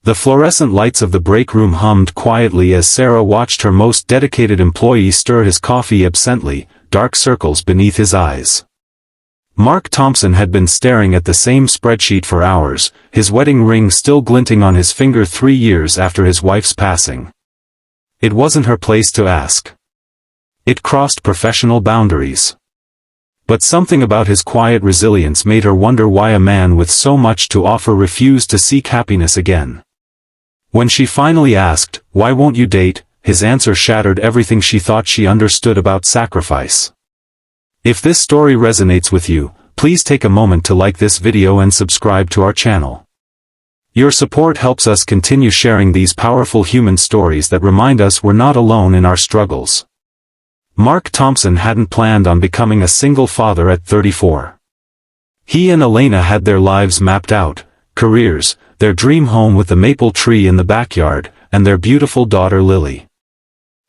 The fluorescent lights of the break room hummed quietly as Sarah watched her most dedicated employee stir his coffee absently, dark circles beneath his eyes. Mark Thompson had been staring at the same spreadsheet for hours, his wedding ring still glinting on his finger 3 years after his wife's passing. It wasn't her place to ask. It crossed professional boundaries. But something about his quiet resilience made her wonder why a man with so much to offer refused to seek happiness again. When she finally asked, "Why won't you date?" his answer shattered everything she thought she understood about sacrifice. If this story resonates with you, please take a moment to like this video and subscribe to our channel. Your support helps us continue sharing these powerful human stories that remind us we're not alone in our struggles. Mark Thompson hadn't planned on becoming a single father at 34. He and Elena had their lives mapped out, careers, their dream home with the maple tree in the backyard, and their beautiful daughter Lily.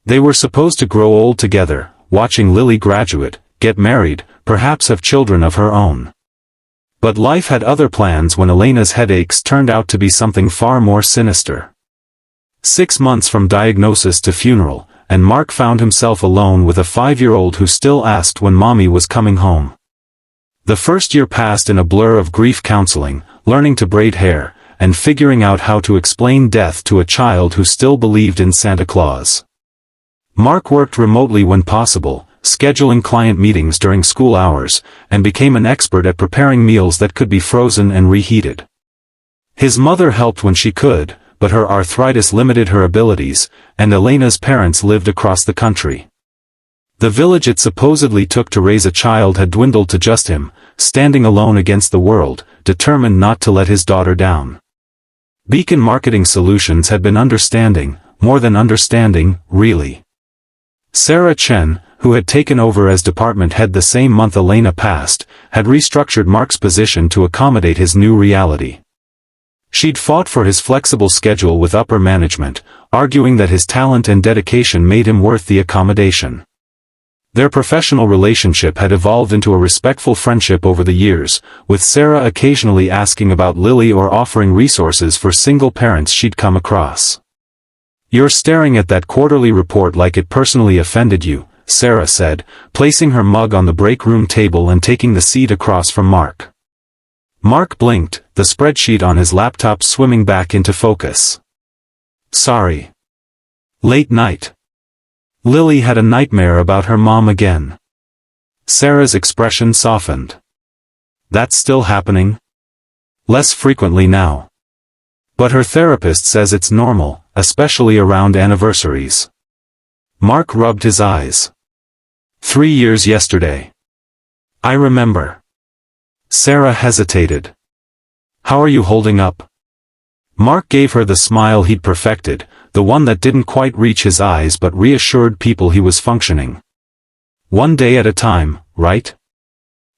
They were supposed to grow old together, watching Lily graduate, get married, perhaps have children of her own. But life had other plans when Elena's headaches turned out to be something far more sinister. 6 months from diagnosis to funeral, and Mark found himself alone with a 5-year-old who still asked when mommy was coming home. The first year passed in a blur of grief counseling, learning to braid hair, and figuring out how to explain death to a child who still believed in Santa Claus. Mark worked remotely when possible, scheduling client meetings during school hours, and became an expert at preparing meals that could be frozen and reheated. His mother helped when she could, but her arthritis limited her abilities, and Elena's parents lived across the country. The village it supposedly took to raise a child had dwindled to just him, standing alone against the world, determined not to let his daughter down. Beacon Marketing Solutions had been understanding, more than understanding, really. Sarah Chen, who had taken over as department head the same month Elena passed, had restructured Mark's position to accommodate his new reality. She'd fought for his flexible schedule with upper management, arguing that his talent and dedication made him worth the accommodation. Their professional relationship had evolved into a respectful friendship over the years, with Sarah occasionally asking about Lily or offering resources for single parents she'd come across. "You're staring at that quarterly report like it personally offended you," Sarah said, placing her mug on the break room table and taking the seat across from Mark. Mark blinked, the spreadsheet on his laptop swimming back into focus. "Sorry. Late night. Lily had a nightmare about her mom again." Sarah's expression softened. "That's still happening?" "Less frequently now. But her therapist says it's normal, especially around anniversaries." Mark rubbed his eyes. 3 years yesterday. "I remember." Sarah hesitated. "How are you holding up?" Mark gave her the smile he'd perfected, the one that didn't quite reach his eyes but reassured people he was functioning. "One day at a time, right?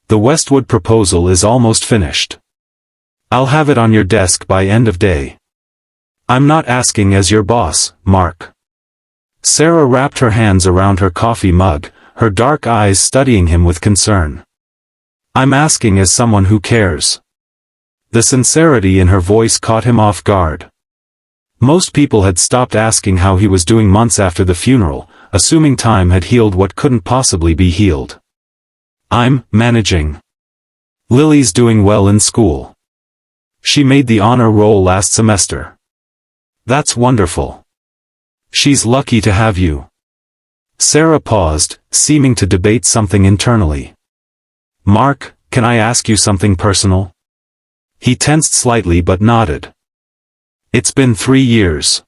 The Westwood proposal is almost finished. I'll have it on your desk by end of day." "I'm not asking as your boss, Mark." Sarah wrapped her hands around her coffee mug, her dark eyes studying him with concern. "I'm asking as someone who cares." The sincerity in her voice caught him off guard. Most people had stopped asking how he was doing months after the funeral, assuming time had healed what couldn't possibly be healed. "I'm managing. Lily's doing well in school. She made the honor roll last semester." "That's wonderful. She's lucky to have you." Sarah paused, seeming to debate something internally. "Mark, can I ask you something personal?" He tensed slightly but nodded. "It's been 3 years.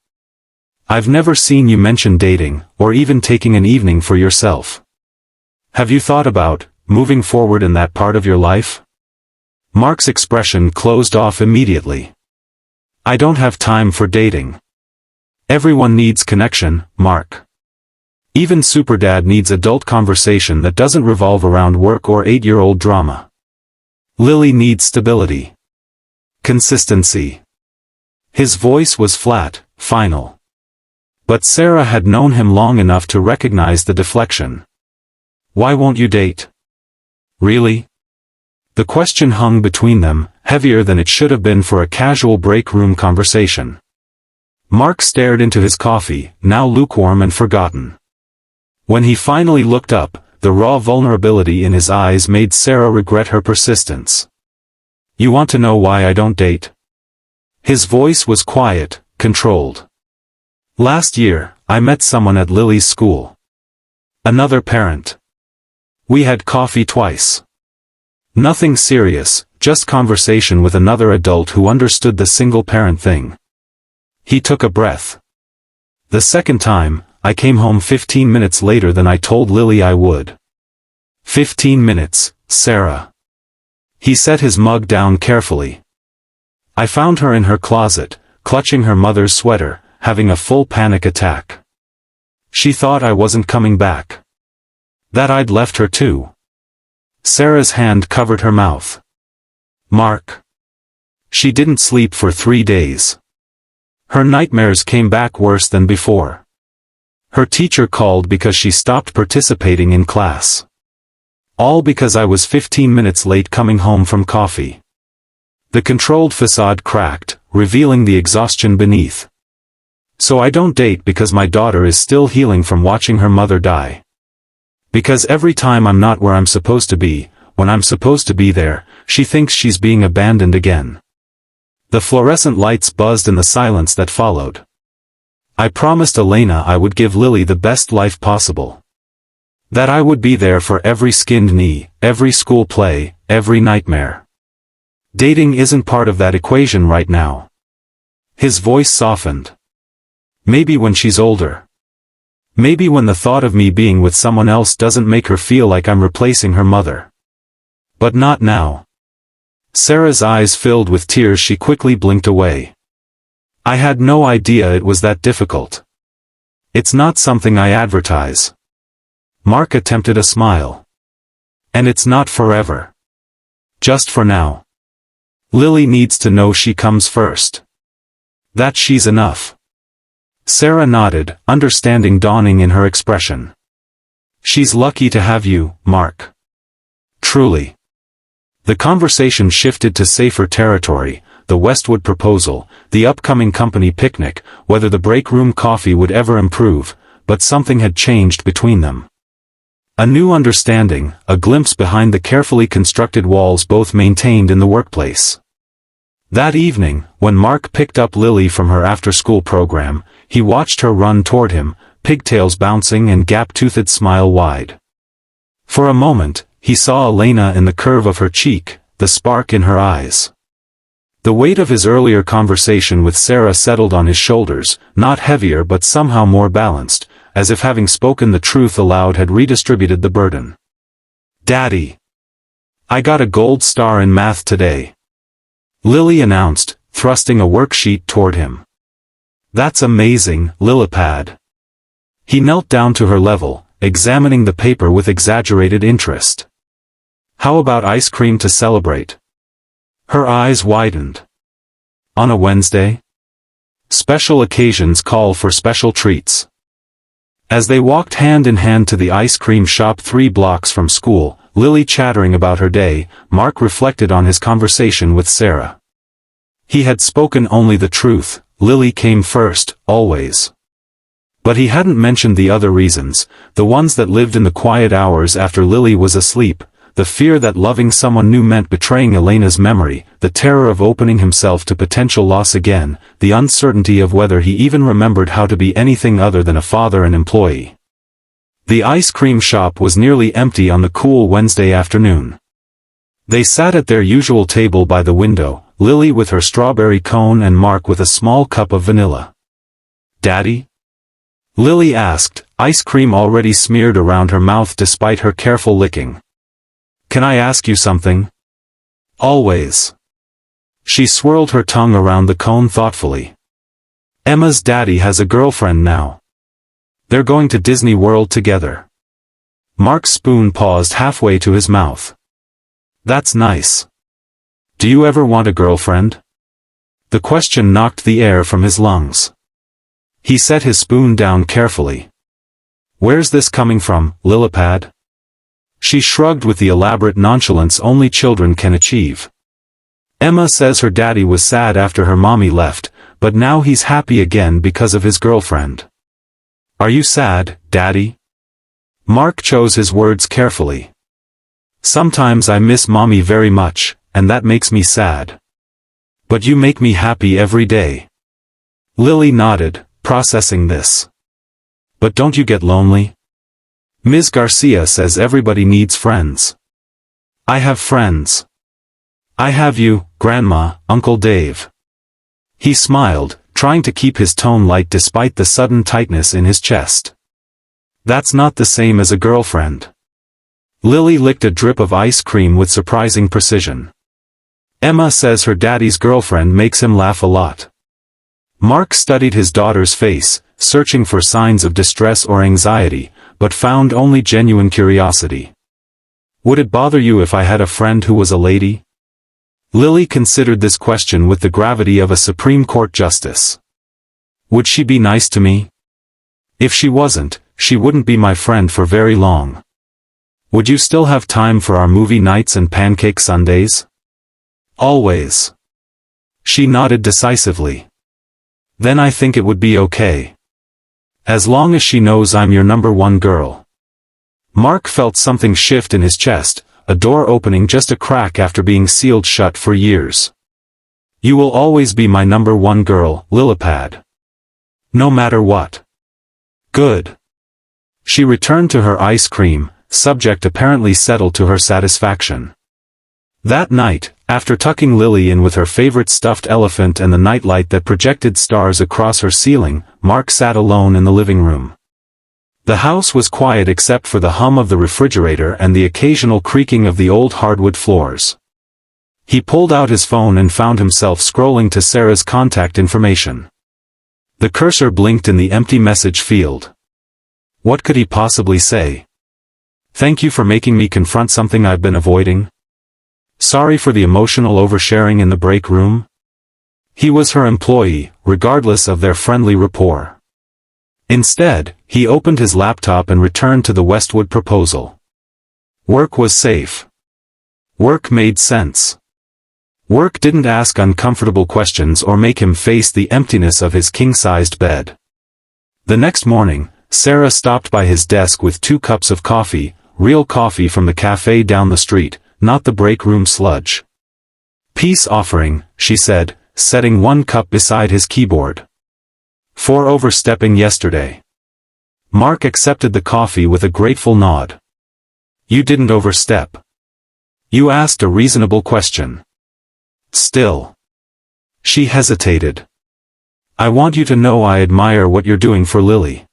I've never seen you mention dating, or even taking an evening for yourself. Have you thought about moving forward in that part of your life?" Mark's expression closed off immediately. "I don't have time for dating. Everyone needs connection, Mark. Even Superdad needs adult conversation that doesn't revolve around work or 8-year-old drama. Lily needs stability. Consistency." His voice was flat, final. But Sarah had known him long enough to recognize the deflection. "Why won't you date?" "Really?" The question hung between them, heavier than it should have been for a casual break room conversation. Mark stared into his coffee, now lukewarm and forgotten. When he finally looked up, the raw vulnerability in his eyes made Sarah regret her persistence. "You want to know why I don't date?" His voice was quiet, controlled. "Last year, I met someone at Lily's school. Another parent. We had coffee twice. Nothing serious, just conversation with another adult who understood the single-parent thing." He took a breath. "The second time, I came home 15 minutes later than I told Lily I would." 15 minutes, Sarah. He set his mug down carefully. "I found her in her closet, clutching her mother's sweater, having a full panic attack. She thought I wasn't coming back. That I'd left her too." Sarah's hand covered her mouth. "Mark. She didn't sleep for 3 days. Her nightmares came back worse than before. Her teacher called because she stopped participating in class. All because I was 15 minutes late coming home from coffee." The controlled facade cracked, revealing the exhaustion beneath. "So I don't date because my daughter is still healing from watching her mother die. Because every time I'm not where I'm supposed to be, when I'm supposed to be there, she thinks she's being abandoned again." The fluorescent lights buzzed in the silence that followed. "I promised Elena I would give Lily the best life possible. That I would be there for every skinned knee, every school play, every nightmare. Dating isn't part of that equation right now." His voice softened. "Maybe when she's older. Maybe when the thought of me being with someone else doesn't make her feel like I'm replacing her mother. But not now." Sarah's eyes filled with tears. She quickly blinked away. "I had no idea it was that difficult. It's not something I advertise." Mark attempted a smile. "And it's not forever. Just for now. Lily needs to know she comes first. That she's enough." Sarah nodded, understanding dawning in her expression. "She's lucky to have you, Mark. Truly." The conversation shifted to safer territory, the Westwood proposal, the upcoming company picnic, whether the break room coffee would ever improve, but something had changed between them. A new understanding, a glimpse behind the carefully constructed walls both maintained in the workplace. That evening, when Mark picked up Lily from her after-school program, he watched her run toward him, pigtails bouncing and gap-toothed smile wide. For a moment, he saw Elena in the curve of her cheek, the spark in her eyes. The weight of his earlier conversation with Sarah settled on his shoulders, not heavier but somehow more balanced, as if having spoken the truth aloud had redistributed the burden. "Daddy. I got a gold star in math today," Lily announced, thrusting a worksheet toward him. "That's amazing, Lilipad." He knelt down to her level, examining the paper with exaggerated interest. "How about ice cream to celebrate?" Her eyes widened. "On a Wednesday? Special occasions call for special treats." As they walked hand in hand to the ice cream shop 3 blocks from school, Lily chattering about her day, Mark reflected on his conversation with Sarah. He had spoken only the truth. Lily came first, always. But he hadn't mentioned the other reasons, the ones that lived in the quiet hours after Lily was asleep, the fear that loving someone new meant betraying Elena's memory, the terror of opening himself to potential loss again, the uncertainty of whether he even remembered how to be anything other than a father and employee. The ice cream shop was nearly empty on the cool Wednesday afternoon. They sat at their usual table by the window, Lily with her strawberry cone and Mark with a small cup of vanilla. "Daddy?" Lily asked, ice cream already smeared around her mouth despite her careful licking. "Can I ask you something?" "Always." She swirled her tongue around the cone thoughtfully. "Emma's daddy has a girlfriend now. They're going to Disney World together." Mark's spoon paused halfway to his mouth. "That's nice. Do you ever want a girlfriend?" The question knocked the air from his lungs. He set his spoon down carefully. "Where's this coming from, Lilipad?" She shrugged with the elaborate nonchalance only children can achieve. "Emma says her daddy was sad after her mommy left, but now he's happy again because of his girlfriend. Are you sad, Daddy? Mark chose his words carefully. Sometimes I miss Mommy very much, and that makes me sad. But you make me happy every day. Lily nodded, processing this. But don't you get lonely? Ms. Garcia says everybody needs friends. I have friends. I have you, Grandma, Uncle Dave. He smiled, trying to keep his tone light despite the sudden tightness in his chest. That's not the same as a girlfriend. Lily licked a drip of ice cream with surprising precision. Emma says her daddy's girlfriend makes him laugh a lot. Mark studied his daughter's face, searching for signs of distress or anxiety, but found only genuine curiosity. Would it bother you if I had a friend who was a lady? Lily considered this question with the gravity of a Supreme Court justice. Would she be nice to me? If she wasn't, she wouldn't be my friend for very long. Would you still have time for our movie nights and pancake Sundays? Always. She nodded decisively. Then I think it would be okay. As long as she knows I'm your number one girl. Mark felt something shift in his chest, a door opening just a crack after being sealed shut for years. You will always be my number one girl, Lilipad. No matter what. Good. She returned to her ice cream, subject apparently settled to her satisfaction. That night, after tucking Lily in with her favorite stuffed elephant and the nightlight that projected stars across her ceiling, Mark sat alone in the living room. The house was quiet except for the hum of the refrigerator and the occasional creaking of the old hardwood floors. He pulled out his phone and found himself scrolling to Sarah's contact information. The cursor blinked in the empty message field. What could he possibly say? Thank you for making me confront something I've been avoiding. Sorry for the emotional oversharing in the break room. He was her employee, regardless of their friendly rapport. Instead, he opened his laptop and returned to the Westwood proposal. Work was safe. Work made sense. Work didn't ask uncomfortable questions or make him face the emptiness of his king-sized bed. The next morning, Sarah stopped by his desk with 2 cups of coffee, real coffee from the cafe down the street, not the break room sludge. Peace offering, she said, setting 1 cup beside his keyboard. For overstepping yesterday. Mark accepted the coffee with a grateful nod. You didn't overstep. You asked a reasonable question. Still. She hesitated. I want you to know I admire what you're doing for Lily.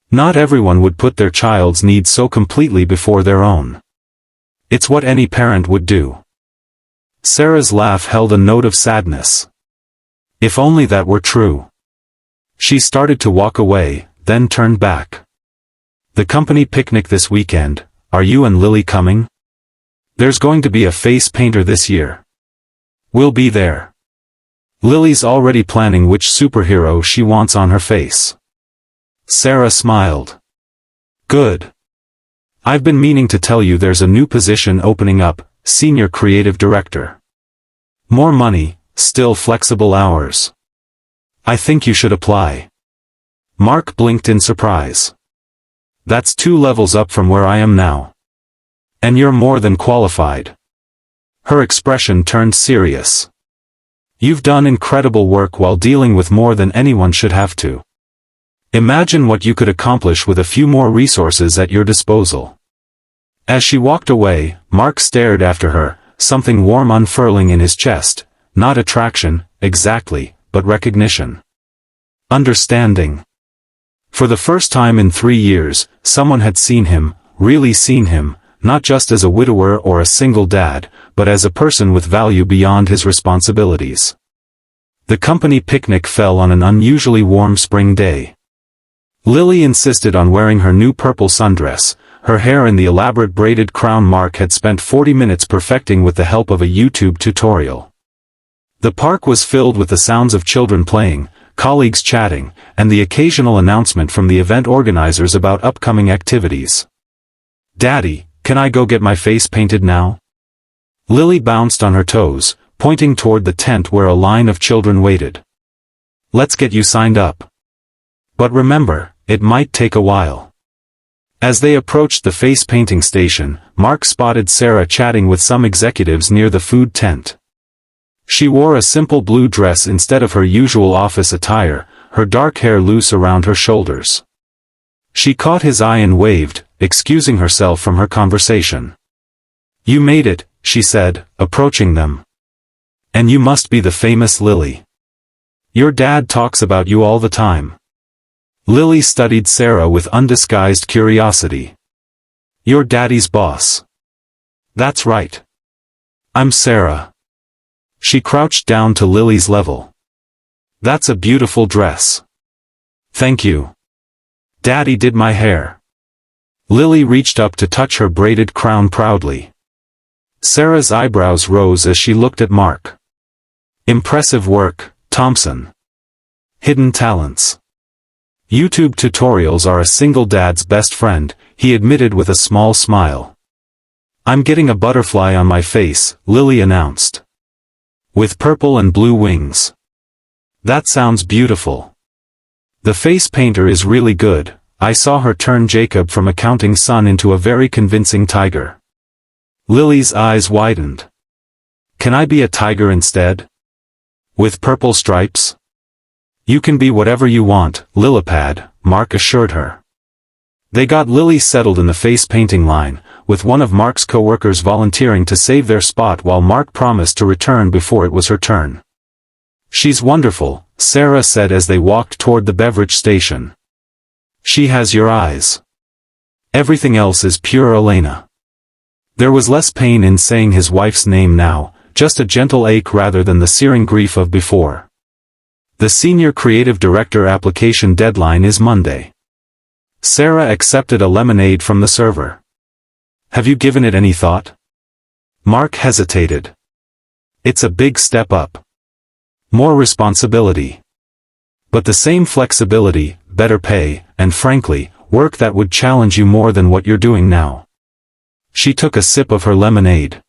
Not everyone would put their child's needs so completely before their own. It's what any parent would do. Sarah's laugh held a note of sadness. If only that were true. She started to walk away, then turned back. The company picnic this weekend, are you and Lily coming? There's going to be a face painter this year. We'll be there. Lily's already planning which superhero she wants on her face. Sarah smiled. Good. I've been meaning to tell you there's a new position opening up, Senior Creative Director. More money, still flexible hours. I think you should apply. Mark blinked in surprise. That's 2 levels up from where I am now. And you're more than qualified. Her expression turned serious. You've done incredible work while dealing with more than anyone should have to. Imagine what you could accomplish with a few more resources at your disposal. As she walked away, Mark stared after her, something warm unfurling in his chest, not attraction, exactly, but recognition. Understanding. For the first time in 3 years, someone had seen him, really seen him, not just as a widower or a single dad, but as a person with value beyond his responsibilities. The company picnic fell on an unusually warm spring day. Lily insisted on wearing her new purple sundress, her hair in the elaborate braided crown Mark had spent 40 minutes perfecting with the help of a YouTube tutorial. The park was filled with the sounds of children playing, colleagues chatting, and the occasional announcement from the event organizers about upcoming activities. Daddy, can I go get my face painted now? Lily bounced on her toes, pointing toward the tent where a line of children waited. Let's get you signed up. But remember, it might take a while. As they approached the face painting station, Mark spotted Sarah chatting with some executives near the food tent. She wore a simple blue dress instead of her usual office attire, her dark hair loose around her shoulders. She caught his eye and waved, excusing herself from her conversation. "You made it," she said, approaching them. "And you must be the famous Lily. Your dad talks about you all the time." Lily studied Sarah with undisguised curiosity. "Your daddy's boss." "That's right. I'm Sarah." She crouched down to Lily's level. "That's a beautiful dress." "Thank you. Daddy did my hair." Lily reached up to touch her braided crown proudly. Sarah's eyebrows rose as she looked at Mark. "Impressive work, Thompson. Hidden talents." "YouTube tutorials are a single dad's best friend," he admitted with a small smile. "I'm getting a butterfly on my face," Lily announced. "With purple and blue wings." "That sounds beautiful. The face painter is really good. I saw her turn Jacob from a counting son into a very convincing tiger." Lily's eyes widened. "Can I be a tiger instead? With purple stripes?" "You can be whatever you want, Lilipad," Mark assured her. They got Lily settled in the face painting line, with one of Mark's co-workers volunteering to save their spot while Mark promised to return before it was her turn. "She's wonderful," Sarah said as they walked toward the beverage station. "She has your eyes. Everything else is pure Elena." There was less pain in saying his wife's name now, just a gentle ache rather than the searing grief of before. The senior creative director application deadline is Monday. Sarah accepted a lemonade from the server. "Have you given it any thought?" Mark hesitated. "It's a big step up. More responsibility. But the same flexibility, better pay, and frankly, work that would challenge you more than what you're doing now." She took a sip of her lemonade.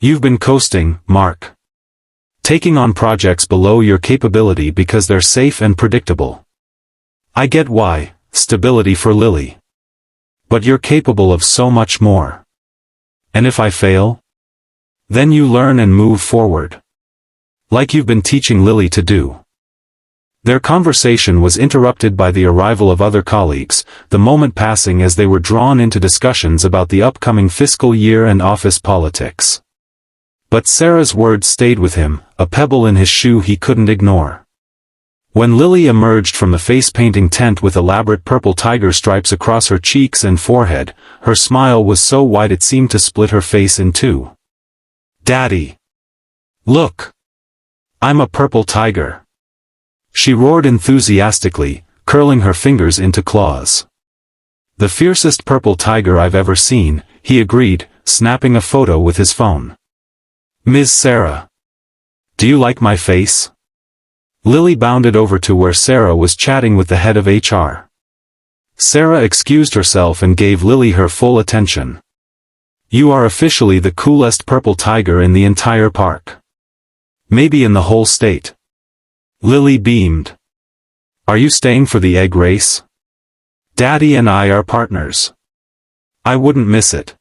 "You've been coasting, Mark. Taking on projects below your capability because they're safe and predictable. I get why, stability for Lily. But you're capable of so much more. And if I fail? Then you learn and move forward. Like you've been teaching Lily to do." Their conversation was interrupted by the arrival of other colleagues, the moment passing as they were drawn into discussions about the upcoming fiscal year and office politics. But Sarah's words stayed with him, a pebble in his shoe he couldn't ignore. When Lily emerged from the face painting tent with elaborate purple tiger stripes across her cheeks and forehead, her smile was so wide it seemed to split her face in two. "Daddy! Look! I'm a purple tiger!" She roared enthusiastically, curling her fingers into claws. "The fiercest purple tiger I've ever seen," he agreed, snapping a photo with his phone. "Ms. Sarah. Do you like my face?" Lily bounded over to where Sarah was chatting with the head of HR. Sarah excused herself and gave Lily her full attention. "You are officially the coolest purple tiger in the entire park. Maybe in the whole state." Lily beamed. "Are you staying for the egg race? Daddy and I are partners. I wouldn't miss it."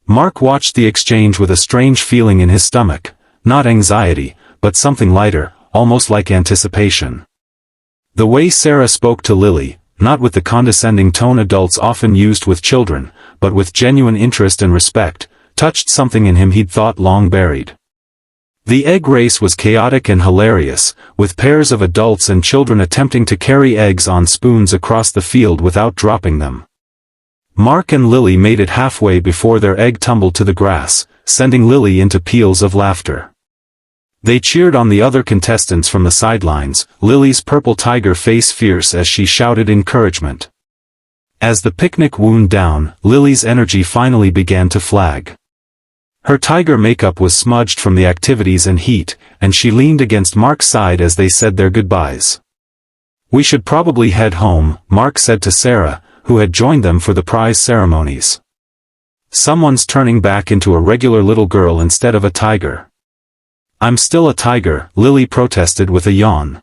Mark watched the exchange with a strange feeling in his stomach, not anxiety, but something lighter, almost like anticipation. The way Sarah spoke to Lily, not with the condescending tone adults often used with children, but with genuine interest and respect, touched something in him he'd thought long buried. The egg race was chaotic and hilarious, with pairs of adults and children attempting to carry eggs on spoons across the field without dropping them. Mark and Lily made it halfway before their egg tumbled to the grass, sending Lily into peals of laughter. They cheered on the other contestants from the sidelines, Lily's purple tiger face fierce as she shouted encouragement. As the picnic wound down, Lily's energy finally began to flag. Her tiger makeup was smudged from the activities and heat, and she leaned against Mark's side as they said their goodbyes. "We should probably head home," Mark said to Sarah, who had joined them for the prize ceremonies. "Someone's turning back into a regular little girl instead of a tiger." "I'm still a tiger," Lily protested with a yawn.